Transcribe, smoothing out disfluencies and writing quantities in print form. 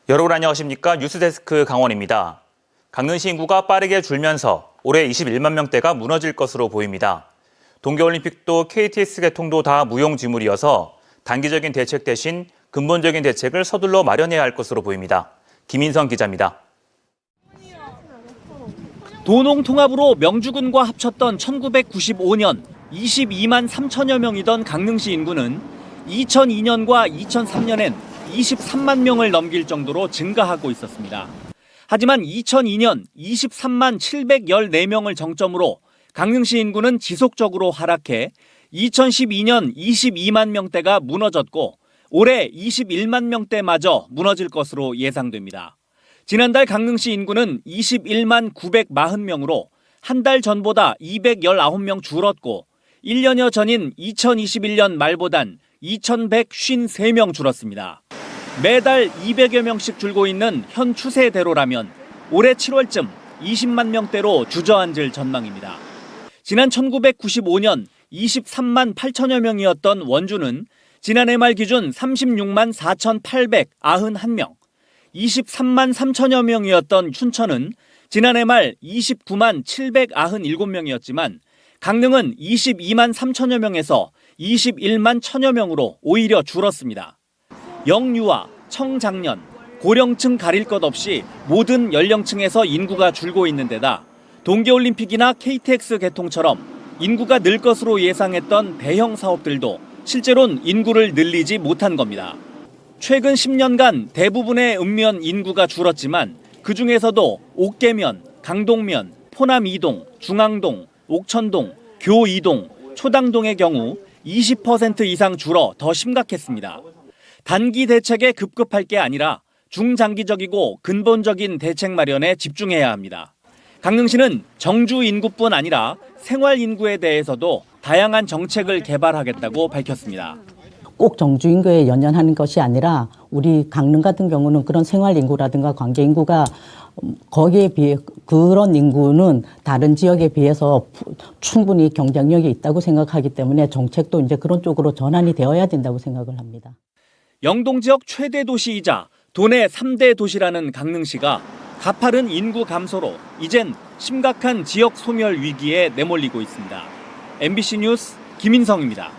여러분 안녕하십니까? 뉴스데스크 강원입니다. 강릉시 인구가 빠르게 줄면서 올해 21만 명대가 무너질 것으로 보입니다. 동계올림픽도 KTX 개통도 다 무용지물이어서 단기적인 대책 대신 근본적인 대책을 서둘러 마련해야 할 것으로 보입니다. 김인성 기자입니다. 도농통합으로 명주군과 합쳤던 1995년 22만 3천여 명이던 강릉시 인구는 2002년과 2003년엔 23만 명을 넘길 정도로 증가하고 있었습니다. 하지만 2002년 23만 714명을 정점으로 강릉시 인구는 지속적으로 하락해 2012년 22만 명대가 무너졌고 올해 21만 명대마저 무너질 것으로 예상됩니다. 지난달 강릉시 인구는 21만 940명으로 한 달 전보다 219명 줄었고 1년여 전인 2021년 말보단 2,153명 줄었습니다. 매달 200여 명씩 줄고 있는 현 추세대로라면 올해 7월쯤 20만 명대로 주저앉을 전망입니다. 지난 1995년 23만 8천여 명이었던 원주는 지난해 말 기준 36만 4,891명, 23만 3천여 명이었던 춘천은 지난해 말 29만 797명이었지만 강릉은 22만 3천여 명에서 21만 1천여 명으로 오히려 줄었습니다. 영유아, 청장년, 고령층 가릴 것 없이 모든 연령층에서 인구가 줄고 있는 데다 동계올림픽이나 KTX 개통처럼 인구가 늘 것으로 예상했던 대형 사업들도 실제로는 인구를 늘리지 못한 겁니다. 최근 10년간 대부분의 읍면 인구가 줄었지만 그중에서도 옥계면, 강동면, 포남 2동, 중앙동, 옥천동, 교 2동, 초당동의 경우 20% 이상 줄어 더 심각했습니다. 단기 대책에 급급할 게 아니라 중장기적이고 근본적인 대책 마련에 집중해야 합니다. 강릉시는 정주 인구뿐 아니라 생활 인구에 대해서도 다양한 정책을 개발하겠다고 밝혔습니다. 꼭 정주 인구에 연연하는 것이 아니라 우리 강릉 같은 경우는 그런 생활 인구라든가 관계 인구가 거기에 비해 그런 인구는 다른 지역에 비해서 충분히 경쟁력이 있다고 생각하기 때문에 정책도 이제 그런 쪽으로 전환이 되어야 된다고 생각을 합니다. 영동 지역 최대 도시이자 도내 3대 도시라는 강릉시가 가파른 인구 감소로 이젠 심각한 지역 소멸 위기에 내몰리고 있습니다. MBC 뉴스 김인성입니다.